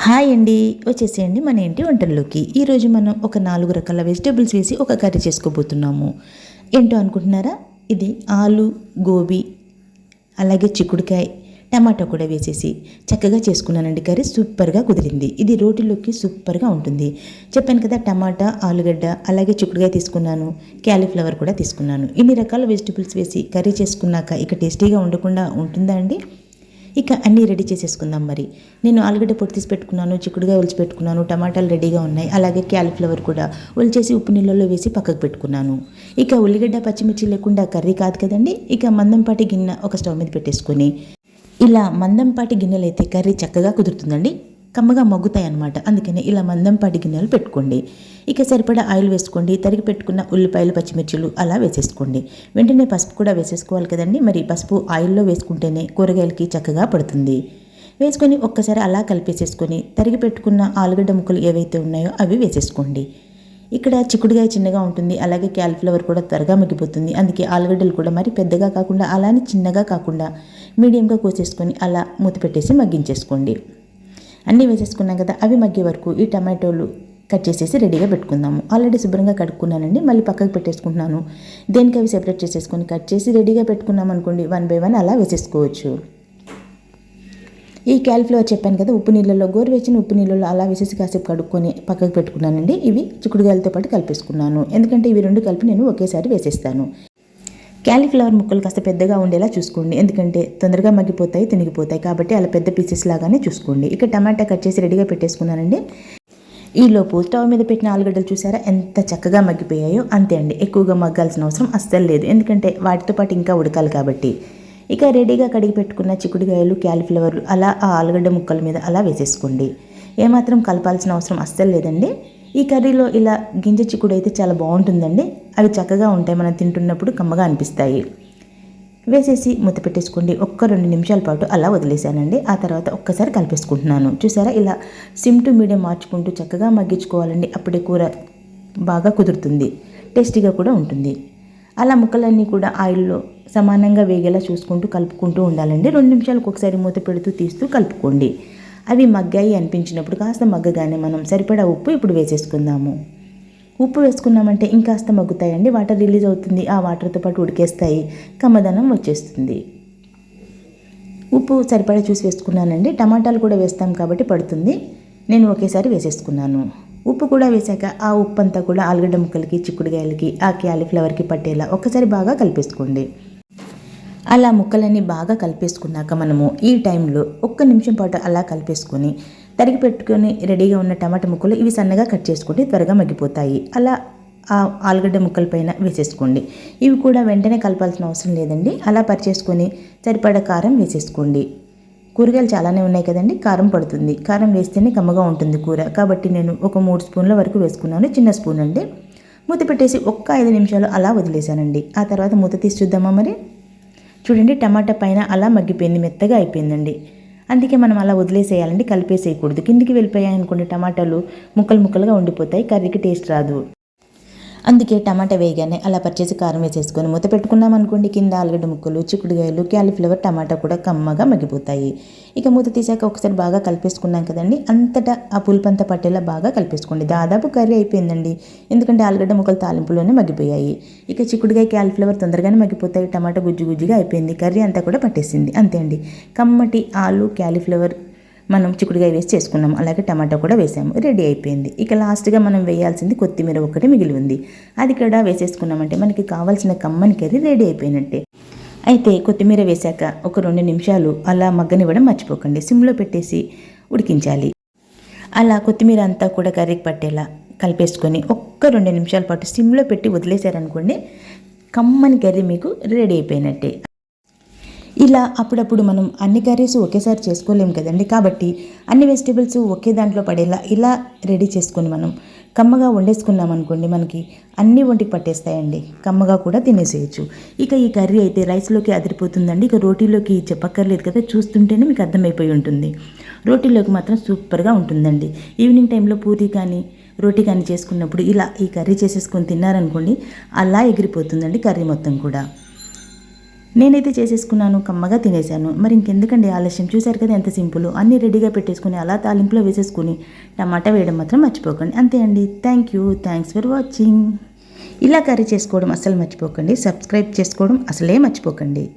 Hi అండి, వచ్చేసేయండి మన ఇంటి వంటల్లోకి. ఈరోజు మనం ఒక 4 రకాల వెజిటేబుల్స్ వేసి ఒక కర్రీ చేసుకోబోతున్నాము. ఏంటో అనుకుంటున్నారా? ఇది ఆలు, గోబీ, అలాగే చిక్కుడుకాయ, టమాటా కూడా వేసేసి చక్కగా చేసుకున్నానండి. కర్రీ సూపర్గా కుదిరింది. ఇది రోటీలోకి సూపర్గా ఉంటుంది. చెప్పాను కదా, టమాటా, ఆలుగడ్డ, అలాగే చిక్కుడుకాయ తీసుకున్నాను, క్యాలీఫ్లవర్ కూడా తీసుకున్నాను. ఇన్ని రకాల వెజిటేబుల్స్ వేసి కర్రీ చేసుకున్నాక ఇక టేస్టీగా ఉండకుండా ఉంటుందా అండి? ఇక అన్నీ రెడీ చేసేసుకుందాం. మరి నేను ఆలుగడ్డ పొట్టు తీసి పెట్టుకున్నాను, చిక్కుడుగా ఒలిచి పెట్టుకున్నాను, టమాటాలు రెడీగా ఉన్నాయి, అలాగే క్యాలీఫ్లవర్ కూడా ఒలిచేసి ఉప్పు నీళ్ళలో వేసి పక్కకు పెట్టుకున్నాను. ఇక ఉల్లిగడ్డ పచ్చిమిర్చి లేకుండా కర్రీ కాదు కదండి. ఇక మందంపాటి గిన్నె ఒక స్టవ్ మీద పెట్టేసుకొని, ఇలా మందంపాటి గిన్నెలు అయితే కర్రీ చక్కగా కుదురుతుందండి, కమ్మగా మగ్గుతాయి అన్నమాట. అందుకని ఇలా మందంపాటి గిన్నెలు పెట్టుకోండి. ఇక సరిపడా ఆయిల్ వేసుకోండి. తరిగి పెట్టుకున్న ఉల్లిపాయలు, పచ్చిమిర్చిలు అలా వేసేసుకోండి. వెంటనే పసుపు కూడా వేసేసుకోవాలి కదండి. మరి పసుపు ఆయిల్లో వేసుకుంటేనే కూరగాయలకి చక్కగా పడుతుంది. వేసుకొని ఒక్కసారి అలా కలిపేసేసుకొని తరిగి పెట్టుకున్న ఆలుగడ్డ ముక్కలు ఏవైతే ఉన్నాయో అవి వేసేసుకోండి. ఇక్కడ చిక్కుడుగాయ చిన్నగా ఉంటుంది, అలాగే క్యాలీఫ్లవర్ కూడా త్వరగా మగ్గిపోతుంది. అందుకే ఆలుగడ్డలు కూడా మరి పెద్దగా కాకుండా అలానే చిన్నగా కాకుండా మీడియంగా కోసేసుకొని అలా మూత పెట్టేసి మగ్గించేసుకోండి. అన్నీ వేసేసుకున్నాం కదా, అవి మగ్గే వరకు ఈ టమాటోలు కట్ చేసేసి రెడీగా పెట్టుకుందాము. ఆల్రెడీ శుభ్రంగా కడుక్కున్నానండి, మళ్ళీ పక్కకు పెట్టేసుకుంటున్నాను. దేనికి అవి సెపరేట్ చేసేసుకొని కట్ చేసి రెడీగా పెట్టుకున్నాం అనుకోండి, 1 by 1 అలా వేసేసుకోవచ్చు. ఈ క్యాలీఫ్లవర్ చెప్పాను కదా, ఉప్పు నీళ్ళలో గోరువెచ్చని ఉప్పు నీళ్ళలో అలా వేసేసి కాసేపు కడుక్కొని పక్కకు పెట్టుకున్నానండి. ఇవి చిక్కుడుగాయలతో పాటు కలిపేసుకున్నాను, ఎందుకంటే ఇవి రెండు కలిపి నేను ఒకేసారి వేసేస్తాను. క్యాలీఫ్లవర్ ముక్కలు కాస్త పెద్దగా ఉండేలా చూసుకోండి, ఎందుకంటే తొందరగా మగ్గిపోతాయి, తినిగిపోతాయి. కాబట్టి అలా పెద్ద పీసెస్ లాగానే చూసుకోండి. ఇక టమాటా కట్ చేసి రెడీగా పెట్టేసుకున్నానండి. ఈలోపు స్టవ్ మీద పెట్టిన ఆలుగడ్డలు చూసారా ఎంత చక్కగా మగ్గిపోయాయో? అంతే అండి, ఎక్కువగా మగ్గాల్సిన అవసరం అస్సలు లేదు, ఎందుకంటే వాటితో పాటు ఇంకా ఉడకాలి కాబట్టి. ఇక రెడీగా కడిగి పెట్టుకున్న చిక్కుడుకాయలు, క్యాలీఫ్లవర్లు అలా ఆ ఆలుగడ్డ ముక్కల మీద అలా వేసేసుకోండి. ఏమాత్రం కలపాల్సిన అవసరం అస్సలు లేదండి. ఈ కర్రీలో ఇలా గింజ చిక్కుడు అయితే చాలా బాగుంటుందండి. అవి చక్కగా ఉంటాయి, మనం తింటున్నప్పుడు కమ్మగా అనిపిస్తాయి. వేసేసి మూత పెట్టేసుకోండి. 1-2 నిమిషాల పాటు అలా వదిలేసానండి. ఆ తర్వాత ఒక్కసారి కలిపేసుకుంటున్నాను. చూసారా, ఇలా సిమ్ టు మీడియం మార్చుకుంటూ చక్కగా మగ్గించుకోవాలండి. అప్పుడే కూర బాగా కుదురుతుంది, టేస్టీగా కూడా ఉంటుంది. అలా ముక్కలన్నీ కూడా ఆయిల్లో సమానంగా వేగేలా చూసుకుంటూ కలుపుకుంటూ ఉండాలండి. 2 నిమిషాలకు ఒకసారి మూత పెడుతూ తీస్తూ కలుపుకోండి. అవి మగ్గాయి అనిపించినప్పుడు కాస్త మగ్గగానే మనం సరిపడా ఉప్పు ఇప్పుడు వేసేసుకుందాము. ఉప్పు వేసుకున్నామంటే ఇంకాస్త మగ్గుతాయండి, వాటర్ రిలీజ్ అవుతుంది, ఆ వాటర్తో పాటు ఉడికేస్తాయి, కమ్మదనం వచ్చేస్తుంది. ఉప్పు సరిపడా చూసి వేసుకున్నానండి. టమాటాలు కూడా వేస్తాం కాబట్టి పడుతుంది, నేను ఒకేసారి వేసేసుకున్నాను. ఉప్పు కూడా వేసాక ఆ ఉప్పు అంతా కూడా ఆలుగడ్డ ముక్కలకి, చిక్కుడుకాయలకి, ఆ క్యాలీఫ్లవర్కి పట్టేలా ఒక్కసారి బాగా కలిపేసుకోండి. అలా ముక్కలన్నీ బాగా కలిపేసుకున్నాక మనము ఈ టైంలో 1 నిమిషం పాటు అలా కలిపేసుకొని తరిగి పెట్టుకొని రెడీగా ఉన్న టమాటా ముక్కలు ఇవి సన్నగా కట్ చేసుకుంటే త్వరగా మగ్గిపోతాయి. అలా ఆ ఆలుగడ్డ ముక్కల పైన వేసేసుకోండి. ఇవి కూడా వెంటనే కలపాల్సిన అవసరం లేదండి. అలా పరిచేసుకొని సరిపడా కారం వేసేసుకోండి. కూరగాయలు చాలానే ఉన్నాయి కదండి, కారం పడుతుంది. కారం వేస్తేనే కమ్మగా ఉంటుంది కూర, కాబట్టి నేను ఒక 3 స్పూన్ల వరకు వేసుకున్నాను, చిన్న స్పూన్ అండి. మూత పెట్టేసి 5 నిమిషాలు అలా వదిలేసానండి. ఆ తర్వాత మూత తీసి చూద్దామా? మరి చూడండి, టమాటా పైన అలా మగ్గిపోయింది, మెత్తగా అయిపోయిందండి. అందుకే మనం అలా వదిలేసేయాలండి, కలిపేసేయకూడదు. కిందికి వెళ్ళిపోయాయి అనుకోండి, టమాటాలు ముక్కలు ముక్కలుగా ఉండిపోతాయి, కర్రీకి టేస్ట్ రాదు. అందుకే టమాటా వేయగానే అలా పరిచేసి కారం వేసేసుకొని మూత పెట్టుకున్నాం అనుకోండి, కింద ఆలుగడ్డ ముక్కలు, చిక్కుడుకాయలు, క్యాలీఫ్లవర్, టమాటా కూడా కమ్మగా మగ్గిపోతాయి. ఇక మూత తీసాక ఒకసారి బాగా కలిపేసుకున్నాం కదండి, అంతటా ఆ పులుపంతా పట్టేలా బాగా కలిపేసుకోండి. దాదాపు కర్రీ అయిపోయిందండి, ఎందుకంటే ఆలుగడ్డ ముక్కలు తాలింపులోనే మగ్గిపోయాయి. ఇక చిక్కుడుకాయ, క్యాలీఫ్లవర్ తొందరగానే మగ్గిపోతాయి, టమాటా గుజ్జు గుజ్జుగా అయిపోయింది, కర్రీ అంతా కూడా పట్టేసింది. అంతే అండి, కమ్మటి ఆలు, క్యాలీఫ్లవర్ మనం చిక్కుడుకాయ వేసి చేసుకున్నాం, అలాగే టమాటా కూడా వేసాము, రెడీ అయిపోయింది. ఇక లాస్ట్గా మనం వేయాల్సింది కొత్తిమీర ఒకటి మిగిలి ఉంది, అది కూడా వేసేసుకున్నామంటే మనకి కావాల్సిన కమ్మని కర్రీ రెడీ అయిపోయినట్టే. అయితే కొత్తిమీర వేశాక ఒక 2 నిమిషాలు అలా మగ్గనివ్వడం మర్చిపోకండి, సిమ్లో పెట్టేసి ఉడికించాలి. అలా కొత్తిమీర అంతా కూడా కర్రీకి పట్టేలా కలిపేసుకొని 1-2 నిమిషాల పాటు సిమ్లో పెట్టి వదిలేశారనుకోండి, కమ్మని కర్రీ మీకు రెడీ అయిపోయినట్టే. ఇలా అప్పుడప్పుడు మనం అన్ని కర్రీస్ ఒకేసారి చేసుకోలేము కదండి, కాబట్టి అన్ని వెజిటేబుల్స్ ఒకే దాంట్లో పడేలా ఇలా రెడీ చేసుకొని మనం కమ్మగా వండేసుకున్నాం అనుకోండి, మనకి అన్ని ఒంటికి పట్టేస్తాయండి, కమ్మగా కూడా తినేసేయచ్చు. ఇక ఈ కర్రీ అయితే రైస్లోకి అదిరిపోతుందండి. ఇక రోటీలోకి చెప్పక్కర్లేదు కదా, చూస్తుంటేనే మీకు అర్థమైపోయి ఉంటుంది. రోటీలోకి మాత్రం సూపర్గా ఉంటుందండి. ఈవినింగ్ టైంలో పూరీ కానీ రోటీ కానీ చేసుకున్నప్పుడు ఇలా ఈ కర్రీ చేసేసుకొని తిన్నారనుకోండి, అలా ఎగిరిపోతుందండి కర్రీ మొత్తం కూడా. నేనైతే చేసేసుకున్నాను, కమ్మగా తినేసాను. మరి ఇంకెందుకండి ఆలస్యం, చూసారు కదా ఎంత సింపుల్. అన్నీ రెడీగా పెట్టేసుకుని అలా తాలింపులో వేసేసుకుని టమాటా వేయడం మాత్రం మర్చిపోకండి. అంతే అండి. Thanks for watching. ఇలా కర్రీ చేసుకోవడం అస్సలు మర్చిపోకండి. సబ్స్క్రైబ్ చేసుకోవడం అసలే మర్చిపోకండి.